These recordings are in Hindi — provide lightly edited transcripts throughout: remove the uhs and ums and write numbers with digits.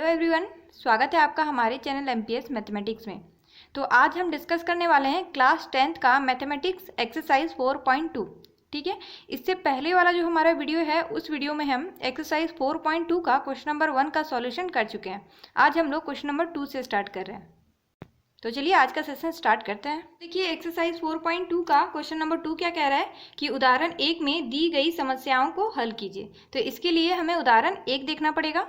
एवरीवन, स्वागत है आपका हमारे चैनल एमपीएस मैथमेटिक्स में। तो आज हम डिस्कस करने वाले हैं क्लास 10th का मैथमेटिक्स एक्सरसाइज 4.2। ठीक है, इससे पहले वाला जो हमारा वीडियो है उस वीडियो में हम एक्सरसाइज 4.2 का क्वेश्चन नंबर 1 का सॉल्यूशन कर चुके हैं। आज हम लोग क्वेश्चन नंबर 2 से स्टार्ट कर रहे हैं। तो चलिए आज का सेशन स्टार्ट करते हैं। देखिए एक्सरसाइज 4.2 का क्वेश्चन नंबर 2 क्या कह रहा है कि उदाहरण 1 में दी गई समस्याओं को हल कीजिए। तो इसके लिए हमें उदाहरण 1 देखना पड़ेगा।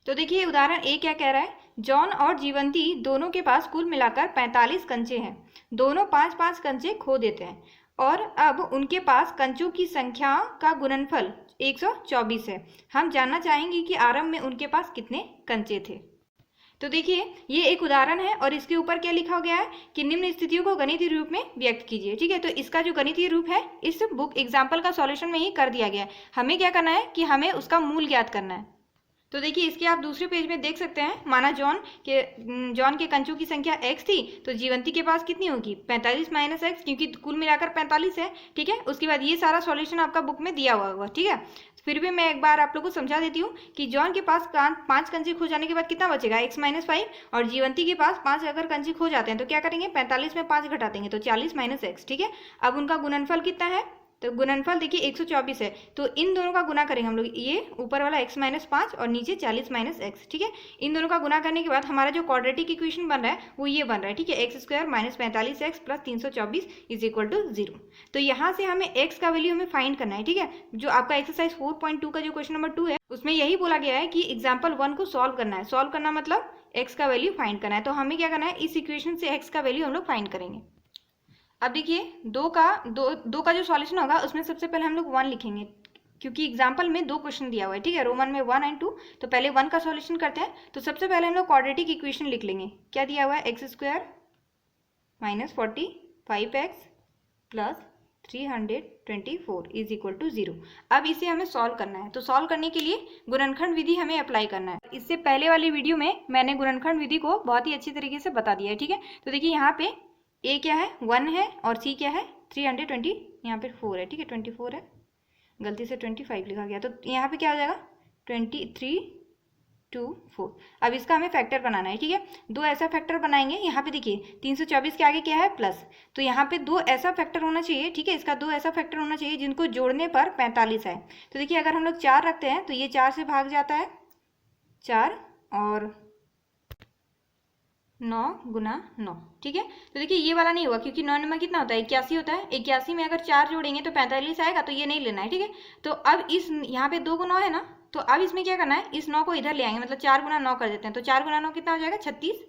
तो देखिए उदाहरण ए क्या कह रहा है, जॉन और जीवंती दोनों के पास कुल मिलाकर 45 कंचे हैं। दोनों 5-5 कंचे खो देते हैं और अब उनके पास कंचों की संख्या का गुणनफल 124 है। हम जानना चाहेंगे कि आरंभ में उनके पास कितने कंचे थे। तो देखिए ये एक उदाहरण है और इसके ऊपर क्या लिखा गया है कि निम्न स्थितियों को गणितीय रूप में व्यक्त कीजिए। ठीक है, तो इसका जो गणितीय रूप है इस बुक एग्जाम्पल का सॉल्यूशन में ही कर दिया गया है। हमें क्या करना है कि हमें उसका मूल ज्ञात करना है। तो देखिए इसके आप दूसरे पेज में देख सकते हैं, माना जॉन के कंचों की संख्या x थी, तो जीवंती के पास कितनी होगी 45 माइनस एक्स, क्योंकि कुल मिलाकर 45 है। ठीक है, उसके बाद ये सारा सॉल्यूशन आपका बुक में दिया हुआ होगा। ठीक है, फिर भी मैं एक बार आप लोगों को समझा देती हूँ कि जॉन के पास 5 कंचे खो जाने के बाद कितना बचेगा x माइनस 5, और जीवंती के पास 5 अगर कंचे खो जाते हैं तो क्या करेंगे 45 में 5 घटा देंगे तो 40 माइनस एक्स। ठीक है, अब उनका गुणनफल कितना है, तो गुणनफल देखिए 124 है, तो इन दोनों का गुना करेंगे हम लोग, ये ऊपर वाला x माइनस 5 और नीचे 40 माइनस एक्स। ठीक है, इन दोनों का गुना करने के बाद हमारा जो क्वाड्रेटिक इक्वेशन बन रहा है वो ये बन रहा है। ठीक है, x square minus 45x plus 324 is equal to 0। तो यहाँ से हमें x का वैल्यू हमें फाइंड करना है। ठीक है, जो आपका एक्सरसाइज 4.2 का जो क्वेश्चन नंबर 2 है उसमें यही बोला गया है कि एग्जाम्पल 1 को सॉल्व करना है। सॉल्व करना मतलब x का वैल्यू फाइंड करना है। तो हमें क्या करना है, इस इक्वेशन से x का वैल्यू हम लोग फाइंड करेंगे। अब देखिए दो का जो सॉल्यूशन होगा उसमें सबसे पहले हम लोग 1 लिखेंगे, क्योंकि एग्जाम्पल में 2 क्वेश्चन दिया हुआ है। ठीक है, रोमन में 1 एंड 2, तो पहले 1 का सॉल्यूशन करते हैं। तो सबसे पहले हम लोग क्वाड्रेटिक इक्वेशन लिख लेंगे। क्या दिया हुआ है, x square minus 45x plus 324 is equal to 0। अब इसे हमें सॉल्व करना है। तो सॉल्व करने के लिए गुणनखंड विधि हमें अप्लाई करना है। इससे पहले वाली वीडियो में मैंने गुणनखंड विधि को बहुत ही अच्छी तरीके से बता दिया है। ठीक है, तो देखिए यहाँ पे ए क्या है 1 है और सी क्या है 320, यहाँ पे 4 है। ठीक है, 24 है, गलती से 25 लिखा गया, तो यहाँ पे क्या हो जाएगा 23 2 4। अब इसका हमें फैक्टर बनाना है। ठीक है, 2 ऐसा फैक्टर बनाएंगे। यहाँ पे देखिए 324 के आगे क्या है प्लस, तो यहाँ पे 2 ऐसा फैक्टर होना चाहिए। ठीक है, इसका 2 ऐसा फैक्टर होना चाहिए जिनको जोड़ने पर 45 है। तो देखिए अगर हम लोग 4 रखते हैं तो ये 4 से भाग जाता है 4 और 9 गुना 9। ठीक है, तो देखिए ये वाला नहीं होगा क्योंकि 9 में कितना होता है 81 होता है। 81 में अगर 4 जोड़ेंगे तो 45 आएगा, तो ये नहीं लेना है। ठीक है, तो अब इस यहाँ पे 2 को 9 है ना, तो अब इसमें क्या करना है, इस 9 को इधर ले आएंगे, मतलब 4 गुना 9 कर देते हैं। तो 4 गुना 9 कितना हो जाएगा 36,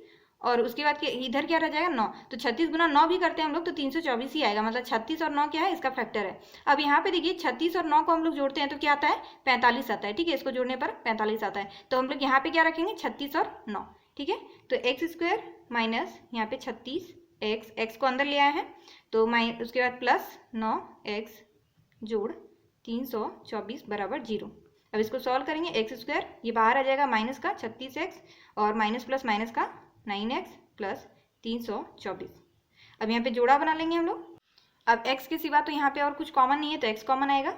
और उसके बाद इधर क्या रह जाएगा 9, तो 36 गुना 9 भी करते हैं हम लोग तो 324 ही आएगा। मतलब 36 और 9 क्या है, इसका फैक्टर है। अब यहाँ पे देखिए 36 और 9 को हम लोग जोड़ते हैं तो क्या आता है 45 आता है। ठीक है, इसको जोड़ने पर 45 आता है। तो हम लोग यहाँ पे क्या रखेंगे 36 और 9। ठीक है, तो एक्स स्क्वायर माइनस यहाँ पे 36 एक्स को अंदर ले आए हैं, तो उसके बाद प्लस 9x जोड़ 324 बराबर 0। अब इसको सॉल्व करेंगे, एक्स स्क्वायर ये बाहर आ जाएगा माइनस का 36x और माइनस प्लस माइनस का 9x प्लस 324। अब यहाँ पे जोड़ा बना लेंगे हम लोग। अब x के सिवा तो यहाँ पे और कुछ कॉमन नहीं है, तो x कॉमन आएगा।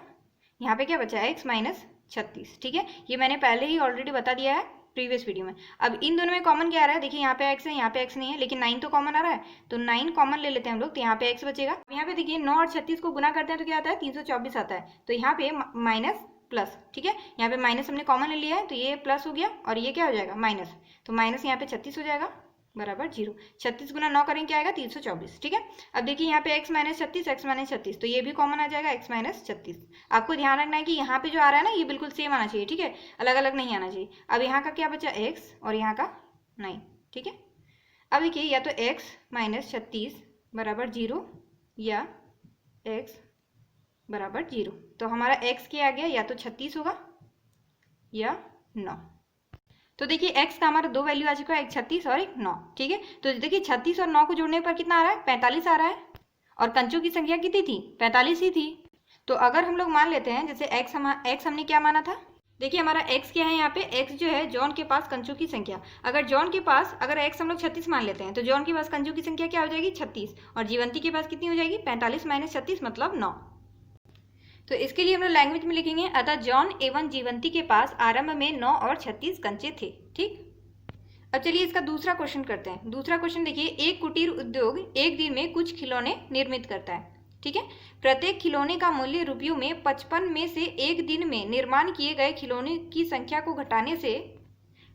यहाँ पे क्या बचा है x माइनस 36। ठीक है, ये मैंने पहले ही ऑलरेडी बता दिया है प्रीवियस वीडियो में। अब इन दोनों में कॉमन क्या आ रहा है, देखिए यहाँ पे x है, यहाँ पे x नहीं है, लेकिन 9 तो कॉमन आ रहा है, तो 9 कॉमन ले लेते हैं हम लोग, तो यहाँ पे x बचेगा। यहाँ पे देखिए 9 और 36 को गुना करते हैं तो क्या आता है 324 आता है, तो यहाँ पे माइनस प्लस। ठीक है, यहाँ पे माइनस हमने कॉमन ले लिया है तो ये प्लस हो गया और ये क्या हो जाएगा माइनस, तो माइनस यहाँ पे 36 हो जाएगा बराबर 0। 36 गुना 9 करेंगे क्या आएगा 324। ठीक है, अब देखिए यहाँ पे x माइनस 36, तो ये भी कॉमन आ जाएगा x माइनस 36। आपको ध्यान रखना है कि यहाँ पे जो आ रहा है ना ये बिल्कुल सेम आना चाहिए। ठीक है, अलग अलग नहीं आना चाहिए। अब यहाँ का क्या बचा x और यहाँ का 9। ठीक है, अब देखिए या तो x माइनस 36 बराबर 0 या x बराबर 0, तो हमारा x क्या आ गया, या तो 36 होगा या 9। तो देखिए x का हमारा 2 वैल्यू आ चुका है, एक 36 और एक 9। ठीक है, तो देखिए 36 और 9 को जोड़ने पर कितना आ रहा है 45 आ रहा है, और कंचों की संख्या कितनी थी 45 ही थी। तो अगर हम लोग मान लेते हैं जैसे x हमने क्या माना था, देखिए हमारा x क्या है, यहाँ पे x जो है जॉन के पास कंचों की संख्या। अगर जॉन के पास अगर x हम लोग 36 मान लेते हैं तो जॉन के पास कंचों की संख्या क्या हो जाएगी 36, और जीवंती के पास कितनी हो जाएगी 45 माइनस 36 मतलब 9। तो इसके लिए हम लोग लैंग्वेज में लिखेंगे, अतः जॉन एवं जीवंती के पास आरंभ में 9 और 36 कंचे थे। ठीक, अब चलिए इसका दूसरा क्वेश्चन करते हैं। दूसरा क्वेश्चन देखिए, एक कुटीर उद्योग एक दिन में कुछ खिलौने निर्मित करता है। ठीक है, प्रत्येक खिलौने का मूल्य रुपयों में 55 में से एक दिन में निर्माण किए गए खिलौने की संख्या को घटाने से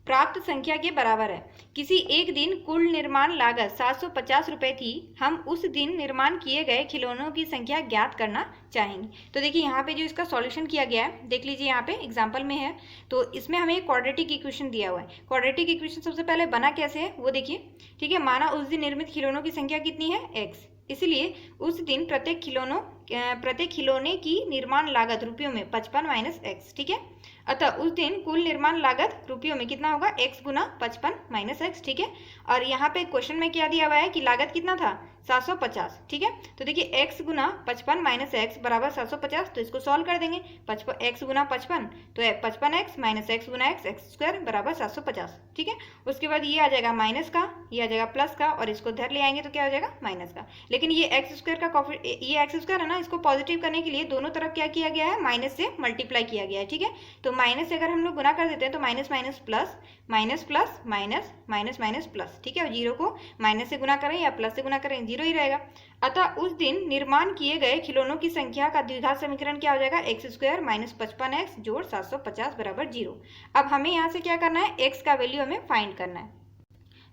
प्राप्त संख्या के बराबर है। किसी एक दिन कुल निर्माण लागत 750 रुपये थी। हम उस दिन निर्माण किए गए खिलौनों की संख्या ज्ञात करना चाहेंगे। तो देखिए यहाँ पे जो इसका सॉल्यूशन किया गया है, देख लीजिए यहाँ पे एग्जांपल में है, तो इसमें हमें क्वाड्रेटिक इक्वेशन दिया हुआ है। क्वाड्रेटिक इक्वेशन सबसे पहले बना कैसे है वो देखिए। ठीक है, माना उस दिन निर्मित खिलौनों की संख्या कितनी है, x, इसलिए उस दिन प्रत्येक खिलौने की निर्माण लागत रुपयों में 55 माइनस एक्स। ठीक है, अतः उस दिन कुल निर्माण लागत रुपयों में कितना होगा, x गुना 55 माइनस एक्स। ठीक है, और यहाँ पे क्वेश्चन में क्या दिया हुआ है कि लागत कितना था, 750। ठीक है, तो देखिए x गुना 55 माइनस एक्स बराबर 750, तो इसको सॉल्व कर देंगे। x गुना 55 तो 55x माइनस एक्स गुना एक्स स्क्वायर बराबर 750। ठीक है, उसके बाद ये आ जाएगा माइनस का, ये आ जाएगा प्लस का, और इसको इधर ले आएंगे तो क्या हो जाएगा, माइनस का। लेकिन ये एक्स स्क्वायर का ये एक्स स्क्वायर है ना, इसको पॉजिटिव करने के लिए दोनों तरफ क्या किया गया है, माइनस से मल्टीप्लाई किया गया है। ठीक है, तो माइनस से अगर हम लोग गुना कर देते हैं तो minus minus plus, minus plus minus, minus minus plus. ठीक है, और जीरो को माइनस से गुना करें या प्लस से गुना करें जीरो ही रहेगा। अतः उस दिन निर्माण किए गए खिलौनों की संख्या का द्विघात समीकरण क्या हो जाएगा, एक्स स्क्वायर माइनस 55x जोड़ 750 बराबर 0। अब हमें यहाँ से क्या करना है, x का वैल्यू हमें फाइंड करना है।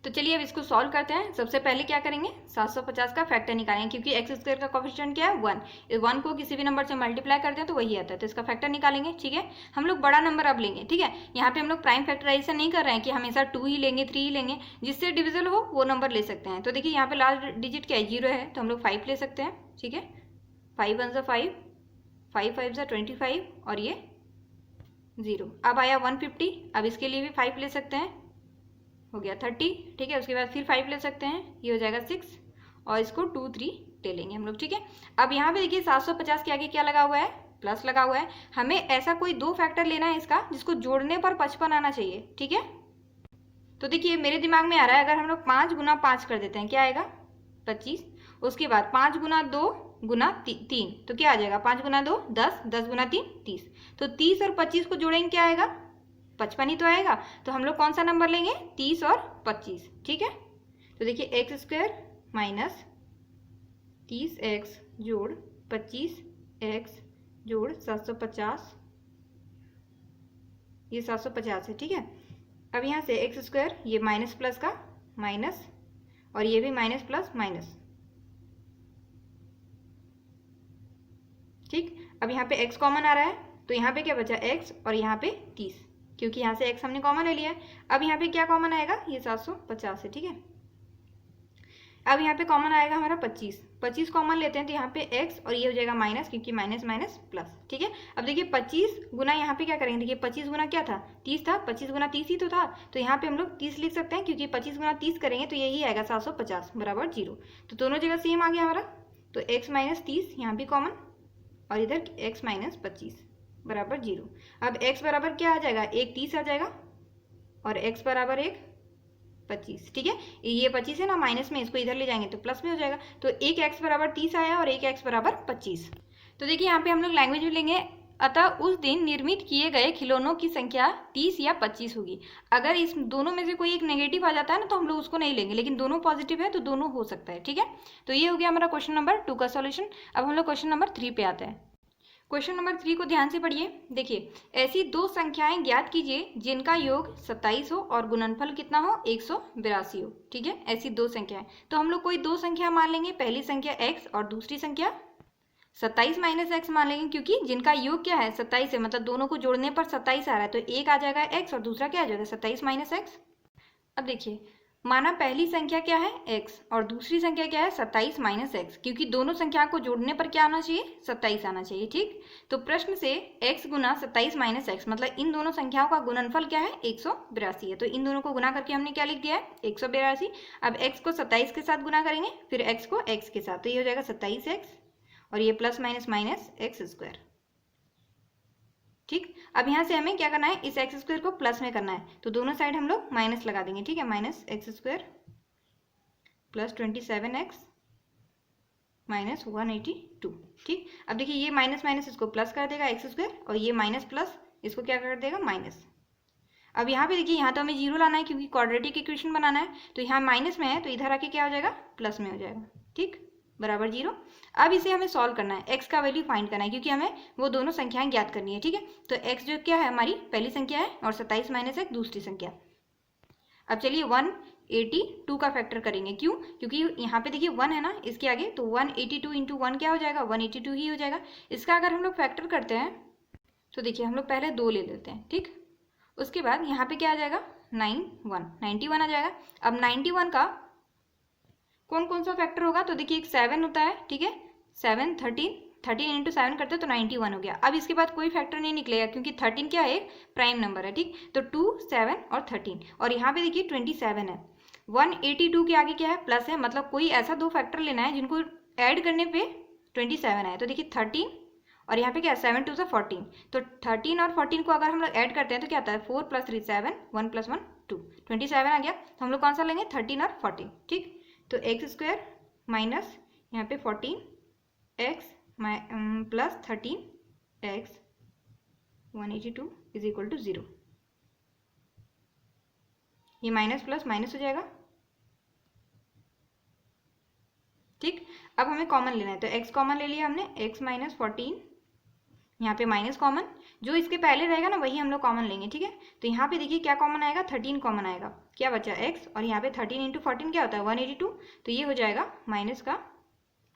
तो चलिए अब इसको सॉल्व करते हैं। सबसे पहले क्या करेंगे, 750 का फैक्टर निकालेंगे, क्योंकि एक्स स्क्वायर का कोफिशिएंट क्या है, 1। 1 को किसी भी नंबर से मल्टीप्लाई करते हैं तो वही आता है, तो इसका फैक्टर निकालेंगे। ठीक है, हम लोग बड़ा नंबर अब लेंगे। ठीक है, यहाँ पे हम लोग प्राइम फैक्टराइजेशन नहीं कर रहे हैं कि हमेशा 2 ही लेंगे, 3 ही लेंगे, जिससे डिविजल हो वो नंबर ले सकते हैं। तो देखिए यहाँ पे लास्ट डिजिट क्या है, 0 है, तो हम लोग 5 ले सकते हैं। ठीक है, 5 1 = 5, 5 5 = 25, और ये 0। अब आया 150, अब इसके लिए भी 5 ले सकते हैं, हो गया 30। ठीक है, उसके बाद फिर 5 ले सकते हैं, ये हो जाएगा 6, और इसको 2 3 ले लेंगे हम लोग। ठीक है, अब यहाँ पे देखिए 750 के आगे क्या लगा हुआ है, प्लस लगा हुआ है। हमें ऐसा कोई 2 फैक्टर लेना है इसका जिसको जोड़ने पर 55 आना चाहिए। ठीक है, तो देखिए मेरे दिमाग में आ रहा है, अगर हम लोग 5 गुना 5 कर देते हैं क्या आएगा, 25। उसके बाद 5 गुना 2 गुना 3, तो क्या आ जाएगा, 5 गुना 2 10, 10 गुना 3 30। तो 30 और 25 को जोड़ेंगे क्या आएगा, 55 ही तो आएगा। तो हम लोग कौन सा नंबर लेंगे, 30 और 25। ठीक है, तो देखिए एक्स स्क्वायर माइनस 30x जोड़ 25x जोड़ 750, ये 750 है। ठीक है, अब यहाँ से एक्स स्क्वायर, ये माइनस प्लस का माइनस, और ये भी माइनस प्लस माइनस। ठीक, अब यहाँ पे x कॉमन आ रहा है, तो यहाँ पे क्या बचा, x, और यहाँ पे 30, क्योंकि यहाँ से x हमने कॉमन ले लिया है। अब यहाँ पे क्या कॉमन आएगा, ये 750 है। ठीक है, अब यहाँ पे कॉमन आएगा हमारा 25, 25 कॉमन लेते हैं तो यहाँ पे x, और ये हो जाएगा माइनस, क्योंकि माइनस माइनस प्लस। ठीक है, अब देखिए 25 गुना यहाँ पे क्या करेंगे, देखिए 25 गुना क्या था, 30 था, 25 गुना 30 ही तो था, तो यहाँ पे हम लोग 30 लिख सकते हैं, क्योंकि 25 गुना 30 करेंगे तो यही आएगा 750 बराबर 0। तो दोनों जगह सेम आ गया हमारा, तो x माइनस 30 यहाँ भी कॉमन, और इधर x माइनस 25 बराबर 0। अब x बराबर क्या आ जाएगा, एक 30 आ जाएगा, और x बराबर एक 25। ठीक है, ये 25 है ना, माइनस में इसको इधर ले जाएंगे तो प्लस में हो जाएगा, तो एक x बराबर 30 आया और एक x बराबर 25। तो देखिए यहाँ पे हम लोग लैंग्वेज में लेंगे, अतः उस दिन निर्मित किए गए खिलौनों की संख्या 30 या 25 होगी। अगर इस दोनों में से कोई एक नेगेटिव आ जाता है ना तो हम लोग उसको नहीं लेंगे, लेकिन दोनों पॉजिटिव है तो दोनों हो सकता है। ठीक है, तो ये हो गया हमारा क्वेश्चन नंबर 2 का सॉल्यूशन। अब हम लोग क्वेश्चन नंबर 3 पे आते हैं। क्वेश्चन नंबर 3 को ध्यान से पढ़िए। देखिए, ऐसी 2 संख्याएं ज्ञात कीजिए जिनका योग 27 हो और गुणनफल कितना हो, 182 हो। ठीक है, ऐसी 2 संख्याएं, तो हम लोग कोई 2 संख्या मान लेंगे, पहली संख्या x और दूसरी संख्या 27 माइनस एक्स मान लेंगे, क्योंकि जिनका योग क्या है 27 है, मतलब दोनों को जोड़ने पर 27 आ रहा है, तो एक आ जाएगा x और दूसरा क्या आ जाएगा 27 माइनस एक्स। अब देखिए, माना पहली संख्या क्या है x और दूसरी संख्या क्या है 27 माइनस एक्स, क्योंकि दोनों संख्या को जोड़ने पर क्या आना चाहिए, 27 आना चाहिए। ठीक, तो प्रश्न से x गुना 27 माइनस एक्स, मतलब इन दोनों संख्याओं का गुणनफल क्या है, 182 है, तो इन दोनों को गुना करके हमने क्या लिख दिया है, 182। अब x को 27 के साथ गुना करेंगे, फिर x को x के साथ, तो ये हो जाएगा 27x, और ये plus minus minus x square. ठीक, अब यहाँ से हमें क्या करना है, इस एक्स स्क्वायर को प्लस में करना है, तो दोनों साइड हम लोग माइनस लगा देंगे। ठीक है, minus x square plus 27x minus 182। ठीक, अब देखिए ये माइनस माइनस इसको प्लस कर देगा एक्स स्क्वायर, और ये माइनस प्लस इसको क्या कर देगा माइनस। अब यहाँ पे देखिए यहाँ तो हमें जीरो लाना है क्योंकि क्वाड्रेटिक इक्वेशन बनाना है, तो यहाँ माइनस में है तो इधर आके क्या हो जाएगा प्लस में हो जाएगा। ठीक, बराबर जीरो। अब इसे हमें सॉल्व करना है, एक्स का वैल्यू फाइंड करना है क्योंकि हमें वो दोनों संख्याएं ज्ञात करनी है। ठीक है, तो एक्स जो क्या है हमारी पहली संख्या है और 27 माइनस एक दूसरी संख्या। अब चलिए 182 का फैक्टर करेंगे, क्यों, क्योंकि यहाँ पे देखिए 1 है ना इसके आगे, तो 182 इंटू 1 क्या हो जाएगा 182 ही हो जाएगा। इसका अगर हम लोग फैक्टर करते हैं तो देखिए हम लोग पहले 2 ले लेते हैं। ठीक, उसके बाद यहाँ पे क्या आ जाएगा 91 आ जाएगा। अब 91 का कौन कौन सा फैक्टर होगा, तो देखिए एक 7 होता है। ठीक है, 7 13 इंटू 7 करते हैं तो 91 हो गया। अब इसके बाद कोई फैक्टर नहीं निकलेगा क्योंकि 13 क्या है एक प्राइम नंबर है। ठीक, तो 2 7 और 13, और यहाँ पे देखिए 27 है। 182 के आगे क्या है प्लस है, मतलब कोई ऐसा 2 फैक्टर लेना है जिनको ऐड करने पे 27 है। तो देखिए 13 और यहाँ पे क्या है 7 2 14, तो 13 और 14 को अगर हम लोग ऐड करते हैं तो क्या आता है 4 + 3 7, 1 + 1 2, 27 आ गया। तो हम लोग कौन सा लेंगे 13 और 14। ठीक, तो एक्स स्क्वायर माइनस यहाँ पे 14 x plus 13 x 182 is equal to 0। ये माइनस प्लस माइनस हो जाएगा। ठीक, अब हमें कॉमन लेना है, तो x कॉमन ले लिया हमने, x माइनस 14, यहाँ पे माइनस कॉमन, जो इसके पहले रहेगा ना वही हम लोग कॉमन लेंगे। ठीक है, तो यहाँ पे देखिए क्या कॉमन आएगा 13 कॉमन आएगा, क्या बचा x, और यहाँ पे 13 इंटू 14 क्या होता है 182, तो ये हो जाएगा माइनस का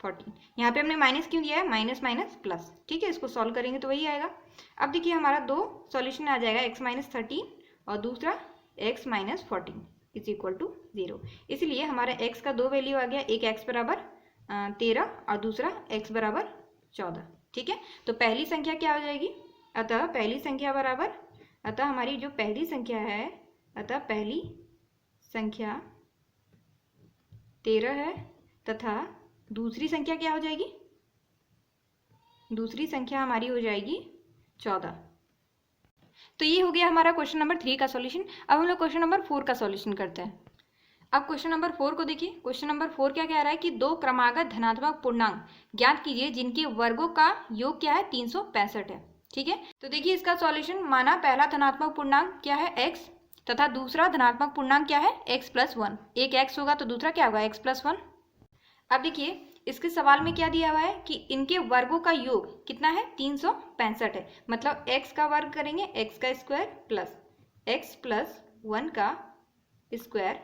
14। यहाँ पे हमने माइनस क्यों दिया है, माइनस माइनस प्लस। ठीक है, इसको सॉल्व करेंगे तो वही आएगा। अब देखिए हमारा 2 सॉल्यूशन आ जाएगा, x माइनस 13 और दूसरा x minus 14 is equal to 0। इसलिए हमारा x का 2 वैल्यू आ गया, एक x बराबर 13 और दूसरा x बराबर 14। ठीक है, तो पहली संख्या क्या हो जाएगी, अतः पहली संख्या बराबर, अतः हमारी जो पहली संख्या है, अतः पहली संख्या 13 है तथा दूसरी संख्या क्या हो जाएगी, दूसरी संख्या हमारी हो जाएगी 14। तो ये हो गया हमारा क्वेश्चन नंबर 3 का सॉल्यूशन। अब हम लोग क्वेश्चन नंबर 4 का सॉल्यूशन करते हैं। अब क्वेश्चन नंबर 4 को देखिए, क्वेश्चन नंबर 4 क्या कह रहा है कि 2 क्रमागत धनात्मक पूर्णांक ज्ञात कीजिए जिनके वर्गों का योग क्या है 365 है। ठीक है, तो देखिए इसका सॉल्यूशन, माना पहला धनात्मक पूर्णांक क्या है x तथा दूसरा धनात्मक पूर्णांक क्या है x + 1। एक x होगा तो दूसरा क्या होगा x + 1। अब देखिए इसके सवाल में क्या दिया हुआ है कि इनके वर्गों का योग कितना है 365 है, मतलब x का वर्ग करेंगे x का स्क्वायर प्लस x + 1 का स्क्वायर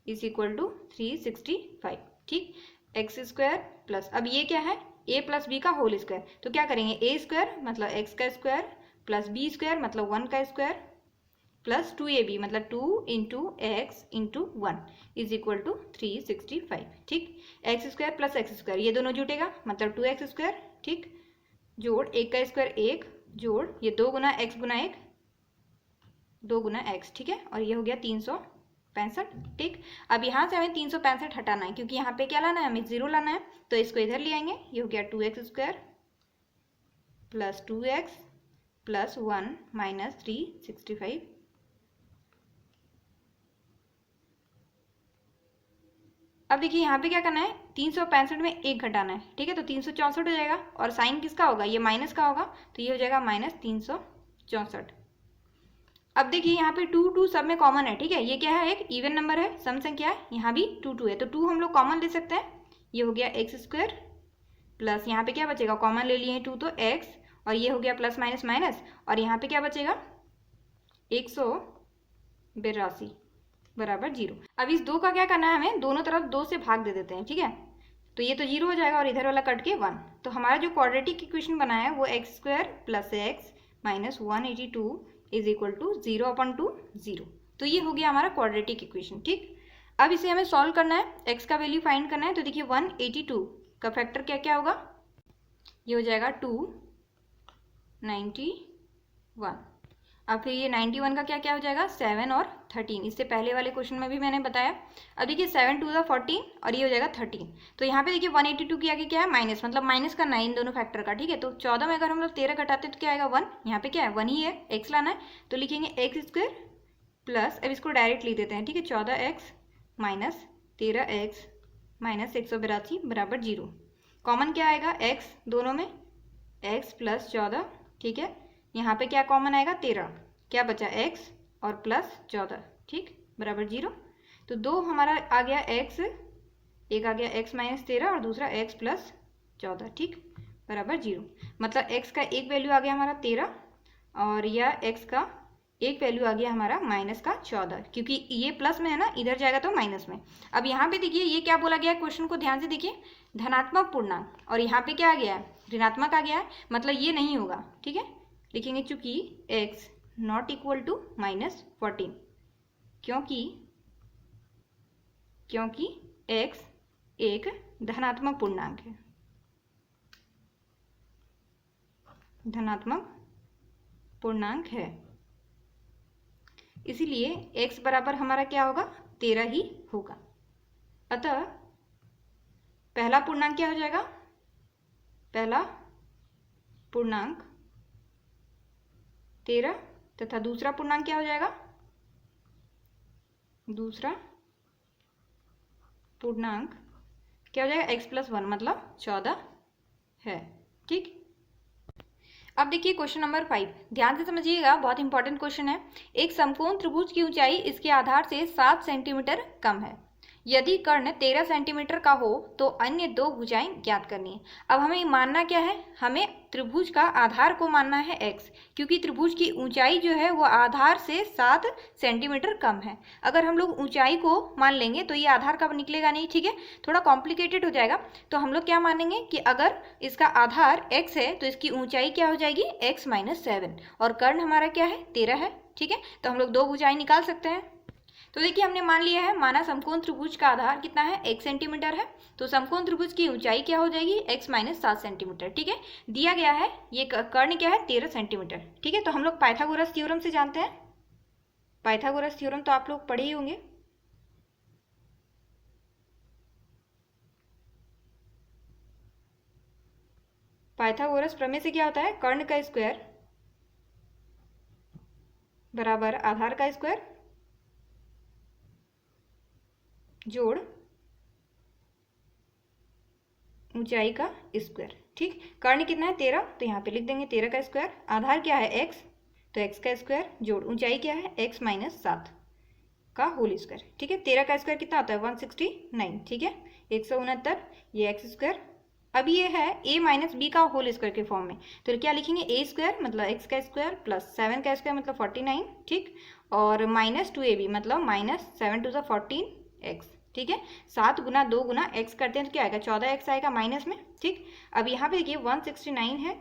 इज इक्वल टू 365। ठीक, एक्स स्क्वायर प्लस, अब ये क्या है a + b का होल स्क्वायर, तो क्या करेंगे a स्क्वायर मतलब x का स्क्वायर प्लस b स्क्वायर मतलब 1 का स्क्वायर प्लस 2ab मतलब 2 into x into 1 is equal to 365। ठीक, x square plus x square ये दोनों जुटेगा मतलब 2x स्क्वायर। ठीक, जोड़ एक का स्क्वायर 1 जोड़ ये 2 गुना x गुना 1 2 गुना x। ठीक है, और ये हो गया 365। ठीक, अब यहाँ से हमें 365 हटाना है क्योंकि यहाँ पे क्या लाना है हमें 0 लाना है, तो इसको इधर ले आएंगे। ये हो गया 2x square plus 2x plus 1 minus 365। अब देखिए यहाँ पे क्या करना है 365 में 1 घटाना है। ठीक है, तो 364 हो जाएगा, और साइन किसका होगा ये माइनस का होगा, तो ये हो जाएगा माइनस 364। अब देखिए यहाँ पे 2 2 सब में कॉमन है। ठीक है, ये क्या है एक इवन नंबर है, सम संख्या है, यहाँ भी 2 2 है, तो 2 हम लोग कॉमन ले सकते हैं। ये हो गया एक्स स्क्वायर प्लस यहाँ पे क्या बचेगा, कॉमन ले लिए हैं 2 तो एक्स, और ये हो गया प्लस माइनस माइनस, और यहाँ पे क्या बचेगा 182 बराबर 0। अब इस 2 का क्या करना है हमें, दोनों तरफ 2 से भाग दे देते हैं। ठीक है, तो ये तो 0 हो जाएगा और इधर वाला कट के 1, तो हमारा जो क्वाड्रेटिक इक्वेशन बना है वो x square plus x minus 182 is equal to 0/2 0। तो ये हो गया हमारा क्वाड्रेटिक इक्वेशन। ठीक, अब इसे हमें सॉल्व करना है, x का वैल्यू फाइंड करना है, तो देखिए 182 का फैक्टर क्या क्या होगा, ये हो जाएगा 291। अब फिर ये 91 का क्या क्या हो जाएगा 7 और 13, इससे पहले वाले क्वेश्चन में भी मैंने बताया। अब देखिए 7 2 14 और ये हो जाएगा 13, तो यहाँ पे देखिए 182 की आगे क्या है माइनस, मतलब माइनस करना है इन दोनों फैक्टर का। ठीक है, तो 14 में अगर हम लोग 13 घटाते तो क्या आएगा 1, यहाँ पे क्या है 1 ही है, x लाना है, तो लिखेंगे एक्स स्क्वायर प्लस, अब इसको डायरेक्ट लिख देते हैं। ठीक है, 14x माइनस 13x माइनस 182 बराबर 0। कॉमन क्या आएगा x दोनों में, x प्लस 14, ठीक है। यहाँ पे क्या कॉमन आएगा 13, क्या बचा x और प्लस 14, ठीक, बराबर 0। तो दो हमारा आ गया x, एक आ गया x माइनस 13 और दूसरा x प्लस 14, ठीक, बराबर 0। मतलब x का एक वैल्यू आ गया हमारा 13 और यह x का एक वैल्यू आ गया हमारा माइनस का 14, क्योंकि ये प्लस में है ना, इधर जाएगा तो माइनस में। अब यहाँ पे देखिए ये क्या बोला गया है, क्वेश्चन को ध्यान से देखिए, धनात्मक पूर्णांक, और यहाँ पे क्या आ गया है, ऋणात्मक आ गया है, मतलब ये नहीं होगा, ठीक है। लिखेंगे चूंकि x नॉट इक्वल टू -14, क्योंकि x एक धनात्मक पूर्णांक है, धनात्मक पूर्णांक है, इसीलिए x बराबर हमारा क्या होगा 13 ही होगा। अतः पहला पूर्णांक क्या हो जाएगा, पहला पूर्णांक 13 तथा दूसरा पूर्णांक क्या हो जाएगा, दूसरा पूर्णांक क्या हो जाएगा x प्लस 1 मतलब 14 है, ठीक। अब देखिए क्वेश्चन नंबर 5, ध्यान से समझिएगा, बहुत इंपॉर्टेंट क्वेश्चन है। एक समकोण त्रिभुज की ऊंचाई इसके आधार से 7 सेंटीमीटर कम है। यदि कर्ण 13 सेंटीमीटर का हो तो अन्य दो भुजाएं ज्ञात करनी है। अब हमें मानना क्या है, हमें त्रिभुज का आधार को मानना है x, क्योंकि त्रिभुज की ऊंचाई जो है वो आधार से 7 सेंटीमीटर कम है। अगर हम लोग ऊंचाई को मान लेंगे तो ये आधार का निकलेगा नहीं, ठीक है, थोड़ा कॉम्प्लिकेटेड हो जाएगा। तो हम लोग क्या मानेंगे कि अगर इसका आधार x है तो इसकी ऊंचाई क्या हो जाएगी x माइनस 7, और कर्ण हमारा क्या है 13 है, ठीक है। तो हम लोग दो भुजाएं निकाल सकते हैं। तो देखिए हमने मान लिया है, माना समकोण त्रिभुज का आधार कितना है 1 सेंटीमीटर है, तो समकोण त्रिभुज की ऊंचाई क्या हो जाएगी x माइनस 7 सेंटीमीटर, ठीक है। दिया गया है ये कर्ण क्या है 13 सेंटीमीटर, ठीक है। तो हम लोग पाइथागोरस थ्योरम से जानते हैं, पाइथागोरस थ्योरम तो आप लोग पढ़े ही होंगे। पाइथागोरस प्रमेय से क्या होता है, कर्ण का स्क्वायर बराबर आधार का स्क्वायर जोड़ ऊंचाई का स्क्वायर, ठीक। कर्ण कितना है 13, तो यहाँ पे लिख देंगे 13 का स्क्वायर, आधार क्या है x, तो x का स्क्वायर जोड़ ऊंचाई क्या है x माइनस 7 का होल स्क्वायर, ठीक है। 13 का स्क्वायर कितना होता है 169, ठीक है, 169, ये x स्क्वायर। अब ये है a माइनस बी का होल स्क्वायर के फॉर्म में, तो क्या लिखेंगे a स्क्वायर मतलब x का स्क्वायर प्लस 7 का स्क्वायर मतलब 49, ठीक, और माइनस 2ab मतलब माइनस 7 टू द 14x, ठीक है। 7 गुना 2 गुना x करते हैं तो क्या आएगा 14x आएगा माइनस में, ठीक। अब यहाँ पे देखिए 169 है,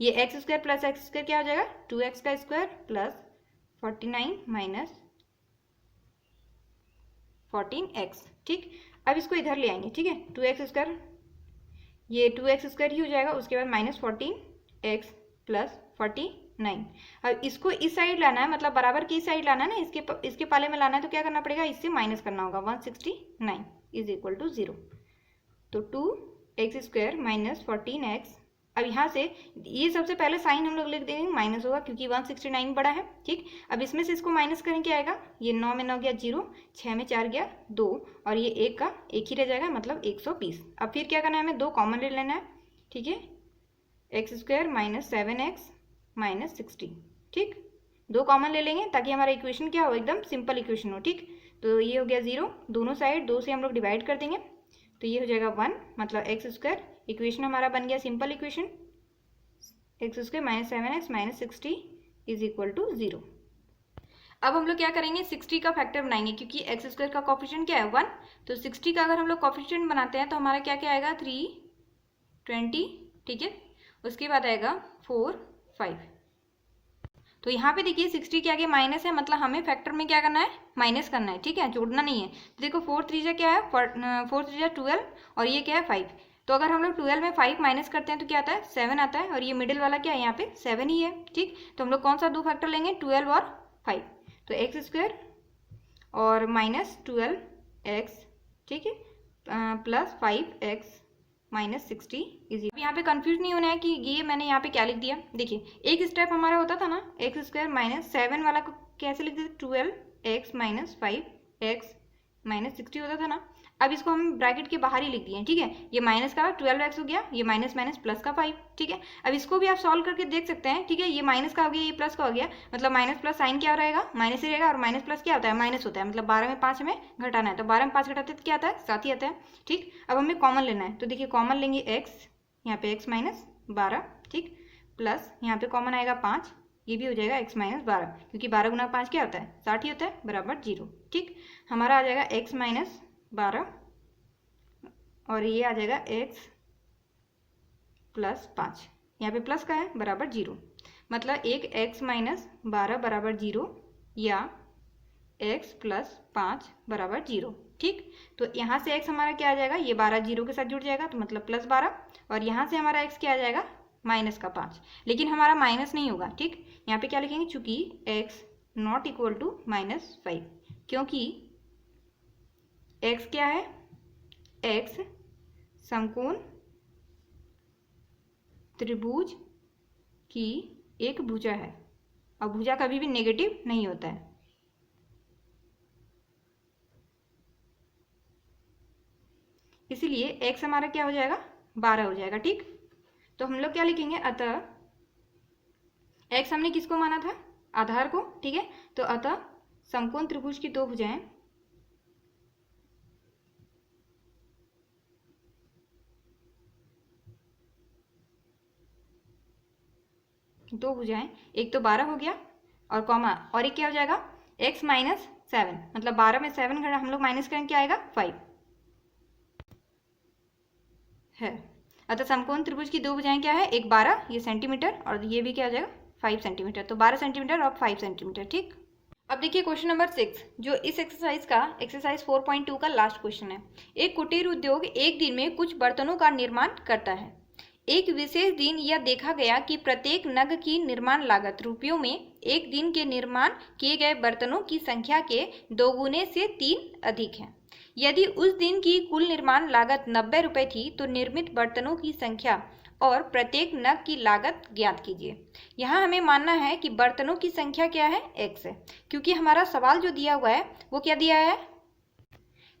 ये x square plus x square क्या हो जाएगा 2x का स्क्वायर प्लस 49 माइनस 14x, ठीक। अब इसको इधर ले आएंगे, ठीक है, 2x स्क्वायर, ये 2x स्क्वायर ही हो जाएगा, उसके बाद माइनस 14x प्लस 49। अब इसको इस साइड लाना है, मतलब बराबर की साइड लाना है ना, इसके पाले में लाना है, तो क्या करना पड़ेगा, इससे माइनस करना होगा, 169 इज इक्वल टू 0। तो 2x स्क्वायर माइनस 14x, अब यहाँ से ये सबसे पहले साइन हम लोग लिख देंगे माइनस होगा, क्योंकि 169 बड़ा है, ठीक। अब इसमें से इसको माइनस करें क्या आएगा, ये 9 में 9 गया 0, 6 में 4 गया 2, और ये 1 का 1 ही रह जाएगा मतलब 120। अब फिर क्या करना है, हमें 2 कॉमन ले लेना है, ठीक है, x square minus 7x minus 60, ठीक, 2 कॉमन ले लेंगे ताकि हमारा इक्वेशन क्या हो, एकदम सिंपल इक्वेशन हो, ठीक। तो ये हो गया 0, दोनों साइड 2 से हम लोग डिवाइड कर देंगे, तो ये हो जाएगा 1 मतलब x स्क्वायर, इक्वेशन हमारा बन गया simple equation, x square minus 7x minus 60 is equal to 0। अब हम लोग क्या करेंगे 60 का फैक्टर बनाएंगे, क्योंकि x स्क्वायर का कोफिशिएंट क्या है 1, तो 60 का अगर हम लोग कोफिशिएंट बनाते हैं तो हमारा क्या क्या आएगा 320, ठीक है, उसके बाद आएगा 4 5। तो यहाँ पे देखिए 60 के आगे माइनस है, मतलब हमें फैक्टर में क्या करना है माइनस करना है, ठीक है, जोड़ना नहीं है। तो देखो 4 3 क्या है 4 3 12, और ये क्या है 5, तो अगर हम लोग 12 में 5 माइनस करते हैं तो क्या आता है 7 आता है, और ये मिडिल वाला क्या है यहाँ पे 7 ही है, ठीक। तो हम लोग कौन सा 2 फैक्टर लेंगे 12 और 5, तो x स्क्वायर और माइनस 12x, ठीक है, प्लस 5x माइनस 60 इजी। अब यहाँ पे कंफ्यूज नहीं होना है कि ये मैंने यहाँ पे क्या लिख दिया। देखिए एक स्टेप हमारा होता था ना x स्क्वायर माइनस 7 वाला को कैसे लिख देते 12x माइनस 5x -60 होता था ना। अब इसको हम ब्रैकेट के बाहर ही लिख दिए, ठीक है। ये माइनस का 12x हो गया, ये माइनस माइनस प्लस का 5, ठीक है। अब इसको भी आप सॉल्व करके देख सकते हैं, ठीक है। ये माइनस का हो गया, ये प्लस का हो गया, मतलब माइनस प्लस साइन क्या रहेगा, माइनस ही रहेगा। और माइनस प्लस क्या होता है, माइनस होता है। मतलब 12 में 5 हमें घटाना है, तो 12 में 5 घटाते तो क्या आता है, 7 ही आता है, ठीक। अब हमें कॉमन लेना है, तो देखिए कॉमन लेंगे x, यहाँ पे x माइनस 12, ठीक, प्लस यहाँ पे कॉमन आएगा 5, ये भी हो जाएगा x माइनस 12, क्योंकि 12 गुना 5 क्या होता है, 60 ही होता है, बराबर 0, ठीक। हमारा आ जाएगा x माइनस 12 और ये आ जाएगा x प्लस 5, यहाँ पे प्लस का है, बराबर 0। मतलब एक x माइनस 12 बराबर 0 या x प्लस 5 बराबर 0, ठीक। तो यहाँ से x हमारा क्या आ जाएगा, ये 12 0 के साथ जुड़ जाएगा, तो मतलब प्लस 12, और यहाँ से हमारा x क्या आ जाएगा, माइनस का 5। लेकिन हमारा माइनस नहीं होगा, ठीक। यहाँ पे क्या लिखेंगे, चूंकि x नॉट इक्वल टू -5, क्योंकि x क्या है, x समकोण त्रिभुज की एक भुजा है, और भुजा कभी भी नेगेटिव नहीं होता है। इसीलिए x हमारा क्या हो जाएगा, 12 हो जाएगा, ठीक। तो हम लोग क्या लिखेंगे, अतः x हमने किसको माना था, आधार को, ठीक है। तो अतः समकोण त्रिभुज की दो भुजाएं एक तो 12 हो गया, और कॉमा, और एक क्या हो जाएगा, x माइनस 7, मतलब 12 में 7 घटा हम लोग माइनस करेंगे, क्या आएगा, 5 है। अतः समकोण त्रिभुज की दो भुजाएं क्या है, एक 12, ये सेंटीमीटर, और ये भी क्या हो जाएगा, 5 सेंटीमीटर। तो 12 सेंटीमीटर और 5 सेंटीमीटर, ठीक। अब देखिए क्वेश्चन नंबर 6, जो इस एक्सरसाइज का एक्सरसाइज 4.2 का लास्ट क्वेश्चन है। एक कुटीर उद्योग एक दिन में कुछ बर्तनों का निर्माण करता है। एक विशेष दिन यह देखा गया कि प्रत्येक नग की निर्माण लागत रुपयों में एक दिन के निर्माण किए गए बर्तनों की संख्या के 2 गुने से 3 अधिक है। यदि उस दिन की कुल निर्माण लागत 90 रुपये थी, तो निर्मित बर्तनों की संख्या और प्रत्येक नग की लागत ज्ञात कीजिए। यहाँ हमें मानना है कि बर्तनों की संख्या क्या है, x है, क्योंकि हमारा सवाल जो दिया हुआ है वो क्या दिया है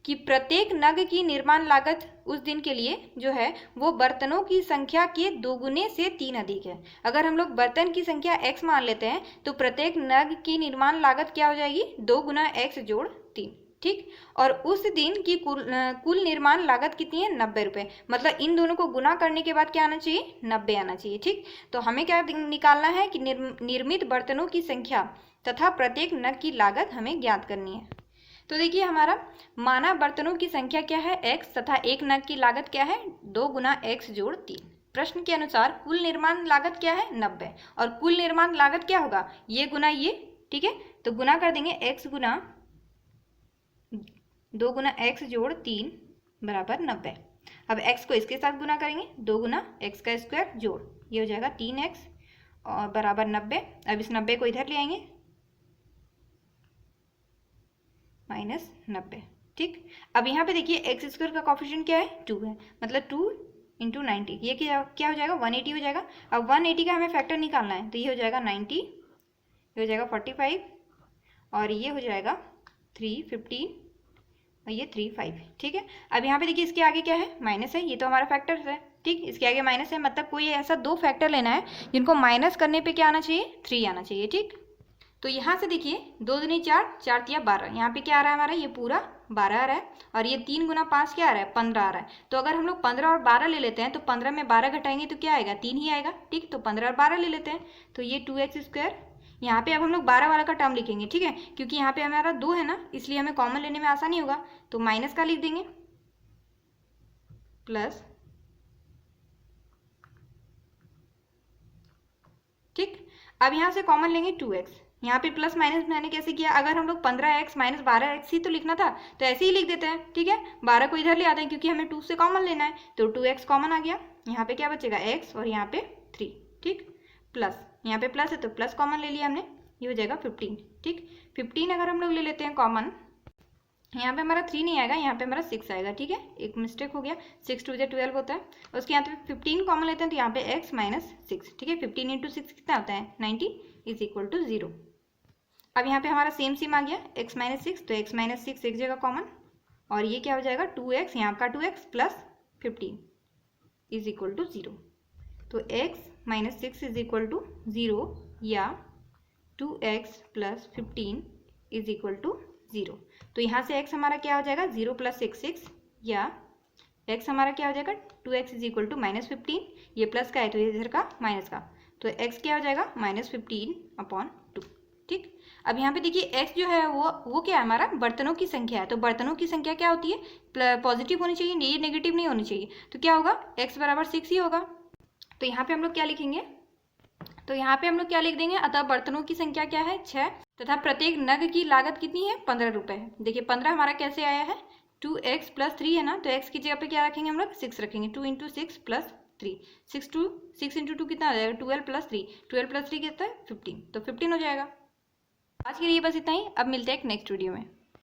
कि प्रत्येक नग की निर्माण लागत उस दिन के लिए जो है वो बर्तनों की संख्या के 2 गुने से 3 अधिक है। अगर हम लोग बर्तन की संख्या x मान लेते हैं, तो प्रत्येक नग की निर्माण लागत क्या हो जाएगी, 2 गुना x जोड़ 3, ठीक। और उस दिन की कुल निर्माण लागत कितनी है, 90 रुपये। मतलब इन दोनों को गुना करने के बाद क्या आना चाहिए, 90 आना चाहिए, ठीक। तो हमें क्या निकालना है कि निर्मित बर्तनों की संख्या तथा प्रत्येक नग की लागत हमें ज्ञात करनी है। तो देखिए हमारा माना बर्तनों की संख्या क्या है, x, तथा एक नग की लागत क्या है, 2 गुना x जोड़ 3। प्रश्न के अनुसार कुल निर्माण लागत क्या है, 90, और कुल निर्माण लागत क्या होगा, ये गुना ये, ठीक है। तो गुना कर देंगे, x गुना 2 गुना x जोड़ 3 बराबर 90। अब x को इसके साथ गुना करेंगे, 2 गुना x का स्क्वायर जोड़, ये हो जाएगा 3x और बराबर 90। अब इस 90 को इधर ले आएंगे, माइनस 90, ठीक। अब यहाँ पे देखिए एक्स स्क्वायर का कॉफिशिएंट क्या है, 2 है, मतलब 2 इंटू 90, ये क्या हो जाएगा, 180 हो जाएगा। अब 180 का हमें फैक्टर निकालना है, तो ये हो जाएगा 90, ये हो जाएगा 45, और ये हो जाएगा 315, और ये 35, ठीक है। अब यहाँ पे देखिए इसके आगे क्या है, माइनस है, ये तो हमारा फैक्टर है, ठीक। इसके आगे माइनस है, मतलब कोई ऐसा 2 फैक्टर लेना है जिनको माइनस करने पे क्या आना चाहिए, 3 आना चाहिए, ठीक। तो यहाँ से देखिए 2 दूनी 4, 4 तिया 12, यहाँ पे क्या आ रहा है हमारा, ये पूरा 12 आ रहा है, और ये 3 गुना 5 क्या आ रहा है, 15 आ रहा है। तो अगर हम लोग 15 और 12 ले लेते हैं, तो 15 में 12 घटाएंगे तो क्या आएगा, 3 ही आएगा, ठीक। तो 15 और 12 ले लेते हैं, तो ये 2x स्क्वायर, यहाँ पे अब हम लोग 12 वाला का टर्म लिखेंगे, ठीक है, क्योंकि यहाँ पे हमारा 2 है ना, इसलिए हमें कॉमन लेने में आसानी होगा। तो माइनस का लिख देंगे, प्लस, ठीक। अब यहाँ से कॉमन लेंगे 2x, यहाँ पे प्लस माइनस मैंने कैसे किया, अगर हम लोग 15x माइनस 12x ही तो लिखना था, तो ऐसे ही लिख देते हैं, ठीक है। 12 को इधर ले आते हैं, क्योंकि हमें 2 से कॉमन लेना है, तो 2x कॉमन आ गया, यहाँ पे क्या बचेगा, x, और यहाँ पे 3, ठीक, प्लस, यहाँ पे प्लस है तो प्लस कॉमन ले लिया हमने, ये हो जाएगा 15, ठीक। 15 अगर हम लोग ले लेते हैं कॉमन, यहाँ पे हमारा 3 नहीं आएगा, यहाँ पे हमारा 6 आएगा, ठीक है, एक मिस्टेक हो गया, 6 2 12 होता है। उसके यहाँ पे 15 कॉमन लेते हैं, तो यहाँ पे x माइनस 6, ठीक है। 15 इंटू 6 कितना होता है, 90 इज इक्वल टू 0। अब यहाँ पे हमारा सेम आ गया, x माइनस 6, तो x माइनस 6 एक जगह कॉमन, और ये क्या हो जाएगा 2x, यहाँ का 2x plus 15 is equal to 0। तो x minus 6 is equal to 0 या 2x plus 15 is equal to 0। तो यहाँ से x हमारा क्या हो जाएगा 0 प्लस 6 या x हमारा क्या हो जाएगा 2x is equal to minus 15, ये प्लस का है तो ये इधर का माइनस का, तो x क्या हो जाएगा माइनस 15/2। ठीक, अब यहाँ पे देखिए x जो है वो क्या है हमारा बर्तनों की संख्या है। तो बर्तनों की संख्या क्या होती है पॉजिटिव होनी चाहिए, ये नेगेटिव नहीं होनी चाहिए। तो क्या होगा x बराबर 6 ही होगा। तो यहाँ पे हम लोग क्या लिखेंगे, तो यहाँ पे हम लोग क्या लिख देंगे, अतः बर्तनों की संख्या क्या है 6 तथा प्रत्येक नग की लागत कितनी है 15 रुपये है। देखिए 15 हमारा कैसे आया है 2x प्लस 3 है ना, तो x की जगह पे क्या रखेंगे हम लोग 6 रखेंगे, 2 इंटू 6 प्लस 3, 6 इंटू 2 कितना आ जाएगा 12 प्लस 3, 12 प्लस 3 कितना है 15, तो 15 हो जाएगा। आज के लिए बस इतना ही, अब मिलते हैं एक नेक्स्ट वीडियो में।